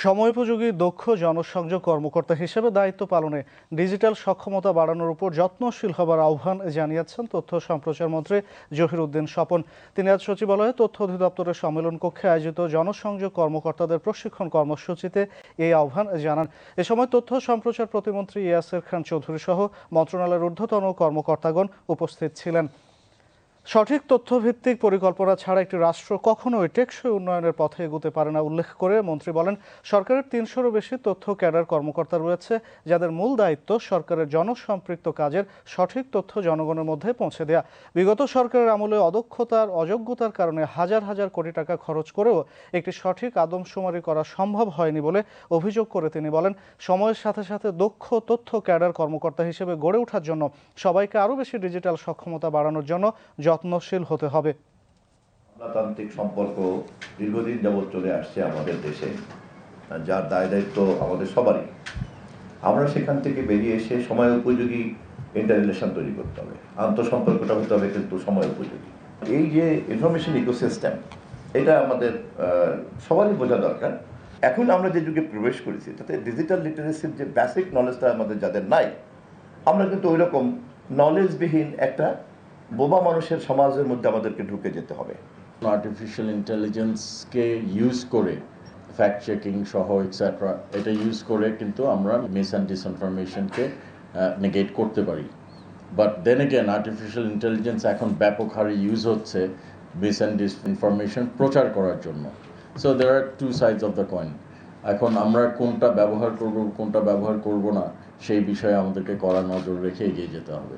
সময়োপযোগী দক্ষ জনসংযোগ কর্মকর্তা হিসেবে দায়িত্ব পালনে ডিজিটাল সক্ষমতা বাড়ানোর উপর যত্নশীল হবার আহ্বান জানিয়েছেন তথ্য সম্প্রচার মন্ত্রী জহিরুদ্দিন স্বপন। তিনি আজ সচিবালয়ে তথ্য অধিদপ্তরের সম্মেলন কক্ষে আয়োজিত জনসংযোগ কর্মকর্তাদের প্রশিক্ষণ কর্মসূচিতে এই আহ্বান জানান। এ সময় তথ্য সম্প্রচার প্রতিমন্ত্রী ইয়াসের খান চৌধুরী সহ মন্ত্রণালয়ের ঊর্ধ্বতন কর্মকর্তাগণ উপস্থিত ছিলেন। সঠিক তথ্যভিত্তিক পরিকল্পনা ছাড়া একটি রাষ্ট্র কখনোই টেকসই উন্নয়নের পথে এগোতে পারে না উল্লেখ করে মন্ত্রী বলেন, সরকারের ৩০০-রও বেশি তথ্য ক্যাডার কর্মকর্তা রয়েছে, যাদের মূল দায়িত্ব সরকারের জনসম্পৃক্ত কাজের সঠিক তথ্য জনগণের মধ্যে পৌঁছে দেয়া। বিগত সরকারের আমলে অদক্ষতার অযোগ্যতার কারণে হাজার হাজার কোটি টাকা খরচ করেও একটি সঠিক আদমশুমারি করা সম্ভব হয়নি বলে অভিযোগ করে তিনি বলেন, সময়ের সাথে সাথে দক্ষ তথ্য ক্যাডার কর্মকর্তা হিসেবে গড়ে ওঠার জন্য সবাইকে আরও বেশি ডিজিটাল সক্ষমতা বাড়ানোর জন্য যত্নশীল হতে হবে। আমলাতান্ত্রিক সম্পর্ক দীর্ঘদিন যাবৎ চলে আসছে আমাদের দেশে, যার দায় দায়িত্ব আমাদের সবারই। আমরা সেখান থেকে বেরিয়ে এসে সময় উপযোগী ইন্টাররিলেশন তৈরি করতে হবে, আন্তঃসম্পর্কটা হতে হবে কিন্তু সময় উপযোগী। এই যে ইনফরমেশন ইকোসিস্টেম, এটা আমাদের সবারই বোঝা দরকার। এখন আমরা যে যুগে প্রবেশ করেছি তাতে ডিজিটাল লিটারেসির যে বেসিক নলেজটা আমাদের যাদের নাই, আমরা কিন্তু ওই রকম নলেজবিহীন একটা বোবা মানুষের সমাজের মধ্যে আমাদেরকে ঢুকে যেতে হবে। আর্টিফিশিয়াল ইন্টেলিজেন্সকে ইউজ করে ফ্যাক্ট চেকিং সহ এক্সেট্রা, এটা ইউজ করে কিন্তু আমরা মিস অ্যান্ড ডিসইনফরমেশনকে নেগেট করতে পারি। But then again artificial intelligence এখন ব্যাপক হারে ইউজ হচ্ছে মিস অ্যান্ড ডিসইনফরমেশন প্রচার করার জন্য। So there are two sides of the coin. এখন আমরা কোনটা ব্যবহার করব, কোনটা ব্যবহার করব না, সেই বিষয়ে আমাদেরকে কড়া নজর রেখে এগিয়ে যেতে হবে।